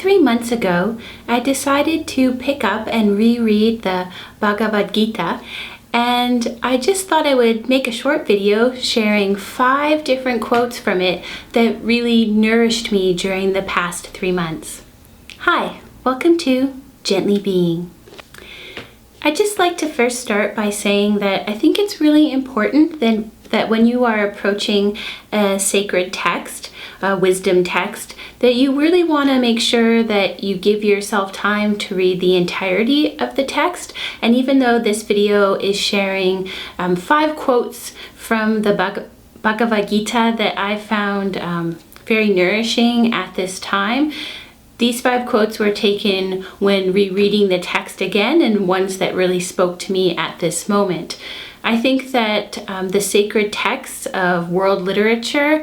3 months ago, I decided to pick up and reread the Bhagavad Gita, and I just thought I would make a short video sharing 5 different quotes from it that really nourished me during the past 3 months. Hi, welcome to Gently Being. I'd just like to first start by saying that I think it's really important that when you are approaching a sacred text, a wisdom text, that you really want to make sure that you give yourself time to read the entirety of the text. And even though this video is sharing 5 quotes from the Bhagavad Gita that I found very nourishing at this time, these 5 quotes were taken when rereading the text again, and ones that really spoke to me at this moment. I think that the sacred texts of world literature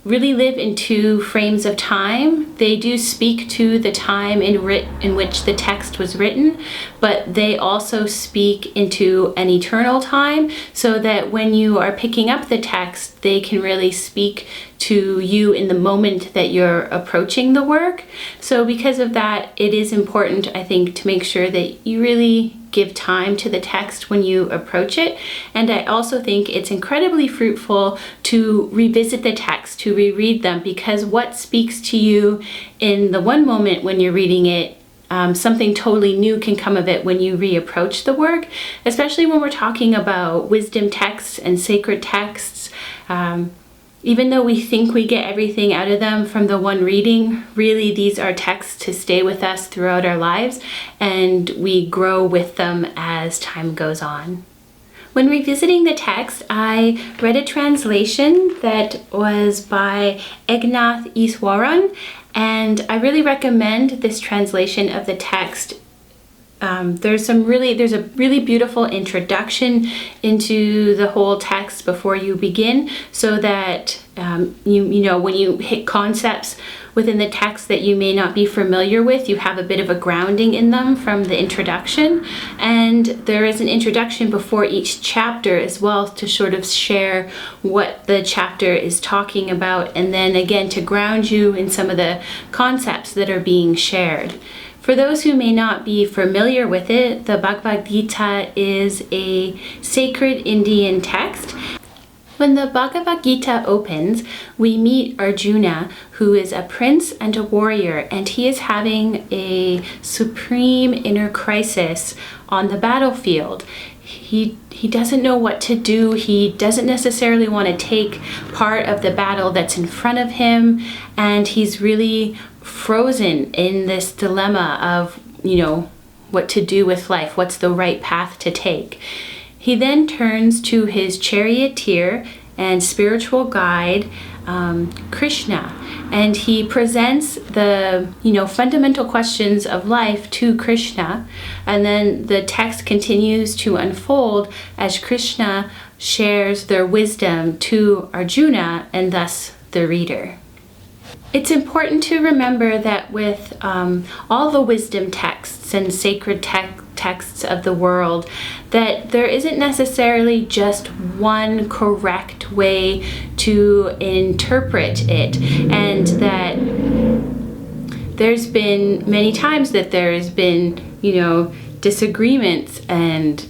really live in 2 frames of time. They do speak to the time in which the text was written, but they also speak into an eternal time, so that when you are picking up the text, they can really speak to you in the moment that you're approaching the work. So because of that, it is important, I think, to make sure that you really give time to the text when you approach it. And I also think it's incredibly fruitful to revisit the text, to reread them, because what speaks to you in the one moment when you're reading it, something totally new can come of it when you reapproach the work, especially when we're talking about wisdom texts and sacred texts. Even though we think we get everything out of them from the one reading, really these are texts to stay with us throughout our lives, and we grow with them as time goes on. When revisiting the text, I read a translation that was by Egnath Easwaran, and I really recommend this translation of the text. There's a really beautiful introduction into the whole text before you begin, so that you know when you hit concepts within the text that you may not be familiar with, you have a bit of a grounding in them from the introduction. And there is an introduction before each chapter as well, to sort of share what the chapter is talking about, and then again to ground you in some of the concepts that are being shared. For those who may not be familiar with it, the Bhagavad Gita is a sacred Indian text. When the Bhagavad Gita opens, we meet Arjuna, who is a prince and a warrior, and he is having a supreme inner crisis on the battlefield. He doesn't know what to do. He doesn't necessarily want to take part of the battle that's in front of him, and he's really frozen in this dilemma of, what to do with life, what's the right path to take. He then turns to his charioteer and spiritual guide, Krishna, and he presents the fundamental questions of life to Krishna, and then the text continues to unfold as Krishna shares their wisdom to Arjuna and thus the reader. It's important to remember that with all the wisdom texts and sacred texts of the world, that there isn't necessarily just one correct way to interpret it, and that there's been many times that there's been, disagreements and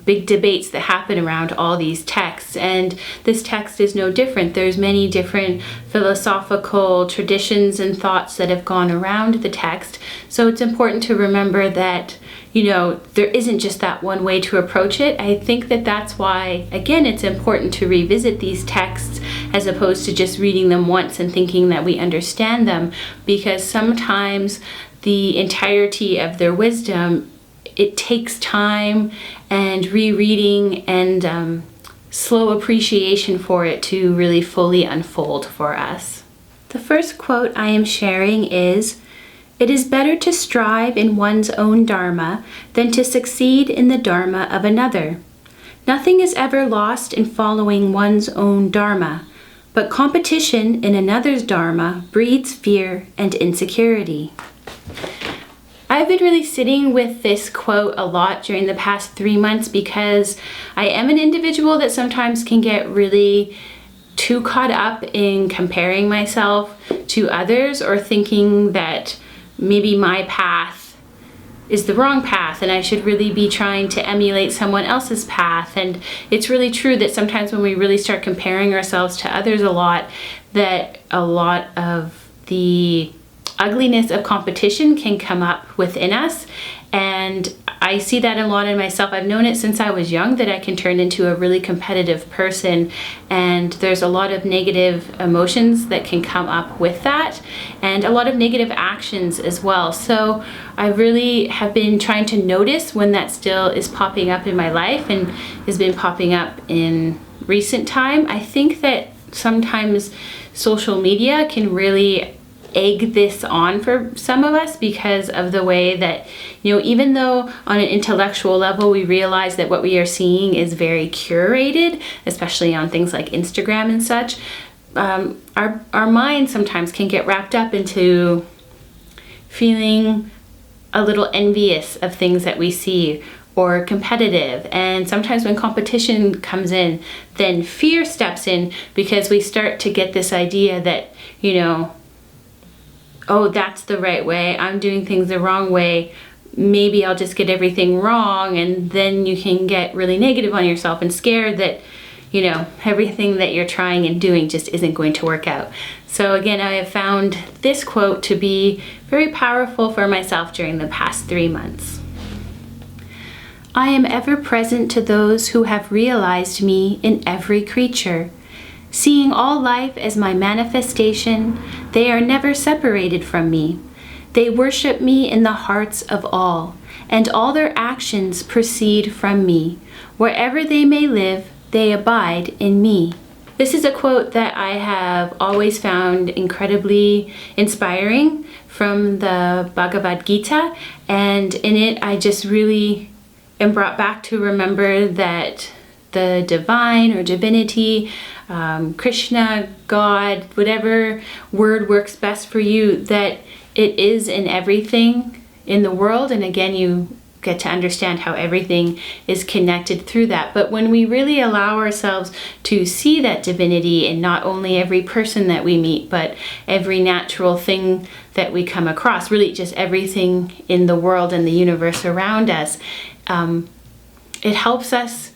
big debates that happen around all these texts, and this text is no different. There's many different philosophical traditions and thoughts that have gone around the text, so it's important to remember that there isn't just that one way to approach it. I think that that's why, again, it's important to revisit these texts as opposed to just reading them once and thinking that we understand them, because sometimes the entirety of their wisdom, it takes time and rereading and slow appreciation for it to really fully unfold for us. The first quote I am sharing is, "It is better to strive in one's own dharma than to succeed in the dharma of another. Nothing is ever lost in following one's own dharma, but competition in another's dharma breeds fear and insecurity." I've been really sitting with this quote a lot during the past 3 months, because I am an individual that sometimes can get really too caught up in comparing myself to others, or thinking that maybe my path is the wrong path and I should really be trying to emulate someone else's path. And it's really true that sometimes when we really start comparing ourselves to others a lot, that a lot of the ugliness of competition can come up within us. And I see that a lot in myself. I've known it since I was young that I can turn into a really competitive person, and there's a lot of negative emotions that can come up with that, and a lot of negative actions as well. So I really have been trying to notice when that still is popping up in my life, and has been popping up in recent time. I think that sometimes social media can really egg this on for some of us because of the way that, even though on an intellectual level we realize that what we are seeing is very curated, especially on things like Instagram and such, our mind sometimes can get wrapped up into feeling a little envious of things that we see, or competitive. And sometimes when competition comes in, then fear steps in, because we start to get this idea that, oh, that's the right way, I'm doing things the wrong way, maybe I'll just get everything wrong. And then you can get really negative on yourself and scared that, everything that you're trying and doing just isn't going to work out. So again, I have found this quote to be very powerful for myself during the past 3 months. I am ever present to those who have realized me in every creature. Seeing all life as my manifestation, they are never separated from me. They worship me in the hearts of all, and all their actions proceed from me. Wherever they may live, they abide in me. This is a quote that I have always found incredibly inspiring from the Bhagavad Gita, and in it I just really am brought back to remember that the divine or divinity, Krishna, God, whatever word works best for you, that it is in everything in the world. And again, you get to understand how everything is connected through that. But when we really allow ourselves to see that divinity in not only every person that we meet, but every natural thing that we come across, really just everything in the world and the universe around us, it helps us.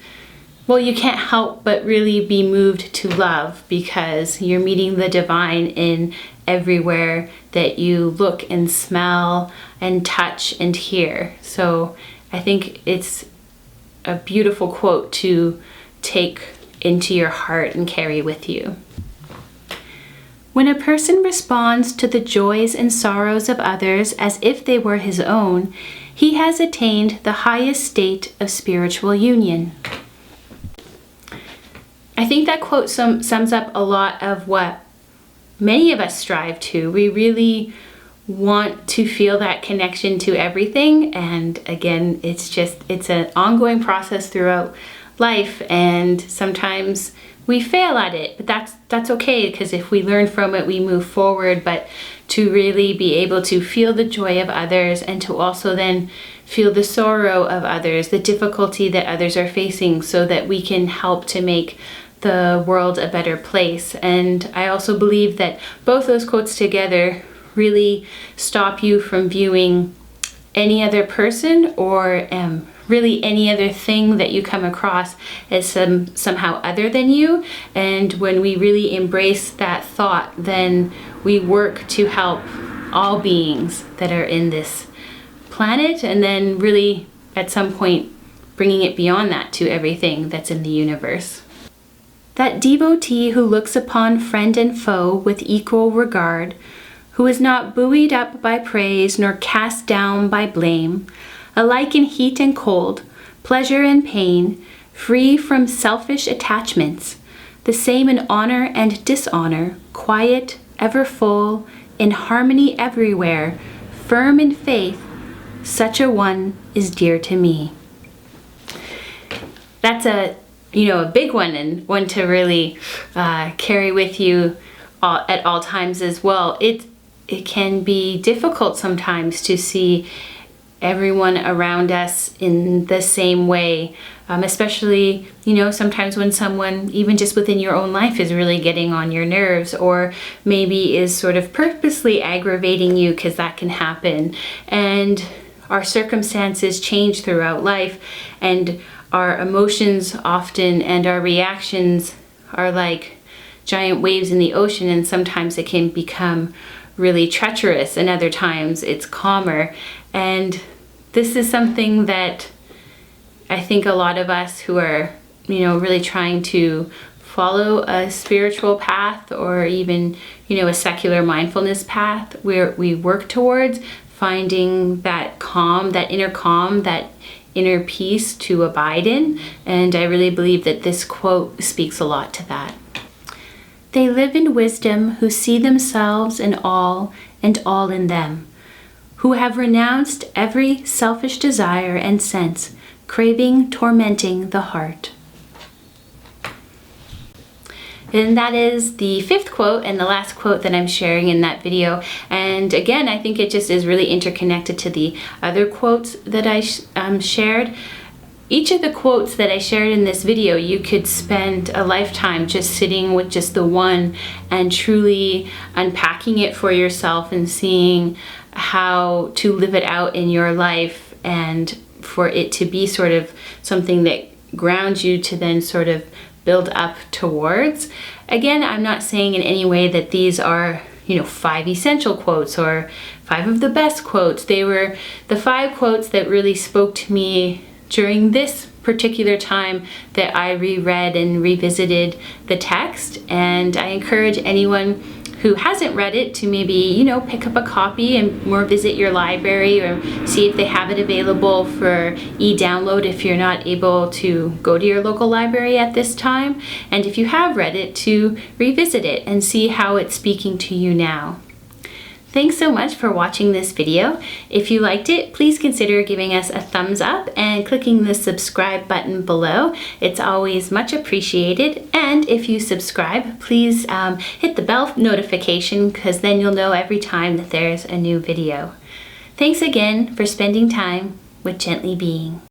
Well, you can't help but really be moved to love, because you're meeting the divine in everywhere that you look and smell and touch and hear. So I think it's a beautiful quote to take into your heart and carry with you. When a person responds to the joys and sorrows of others as if they were his own, he has attained the highest state of spiritual union. I think that quote sums up a lot of what many of us strive to. We really want to feel that connection to everything. And again, it's an ongoing process throughout life. And sometimes we fail at it, but that's okay, because if we learn from it, we move forward. But to really be able to feel the joy of others, and to also then feel the sorrow of others, the difficulty that others are facing, so that we can help to make the world a better place. And I also believe that both those quotes together really stop you from viewing any other person or really any other thing that you come across as somehow other than you. And when we really embrace that thought, then we work to help all beings that are in this planet, and then really at some point bringing it beyond that to everything that's in the universe. That devotee who looks upon friend and foe with equal regard, who is not buoyed up by praise nor cast down by blame, alike in heat and cold, pleasure and pain, free from selfish attachments, the same in honor and dishonor, quiet, ever full, in harmony everywhere, firm in faith, such a one is dear to me. That's a big one, and one to really carry with you at all times as well. It can be difficult sometimes to see everyone around us in the same way. Especially, sometimes when someone, even just within your own life, is really getting on your nerves, or maybe is sort of purposely aggravating you, because that can happen. And our circumstances change throughout life, and our emotions often and our reactions are like giant waves in the ocean, and sometimes it can become really treacherous, and other times it's calmer. And this is something that I think a lot of us who are, really trying to follow a spiritual path, or even, a secular mindfulness path, where we work towards finding that calm, that inner peace to abide in. And I really believe that this quote speaks a lot to that. They live in wisdom who see themselves in all and all in them, who have renounced every selfish desire and sense, craving, tormenting the heart. And that is the 5th quote and the last quote that I'm sharing in that video. And again, I think it just is really interconnected to the other quotes that I shared. Each of the quotes that I shared in this video, you could spend a lifetime just sitting with just the one and truly unpacking it for yourself and seeing how to live it out in your life, and for it to be sort of something that grounds you to then sort of build up towards. Again, I'm not saying in any way that these are, 5 essential quotes or 5 of the best quotes. They were the 5 quotes that really spoke to me during this particular time that I reread and revisited the text. And I encourage anyone who hasn't read it to maybe, pick up a copy or visit your library, or see if they have it available for e-download if you're not able to go to your local library at this time. And if you have read it, to revisit it and see how it's speaking to you now. Thanks so much for watching this video. If you liked it, please consider giving us a thumbs up and clicking the subscribe button below. It's always much appreciated. And if you subscribe, please hit the bell notification, because then you'll know every time that there's a new video. Thanks again for spending time with Gently Being.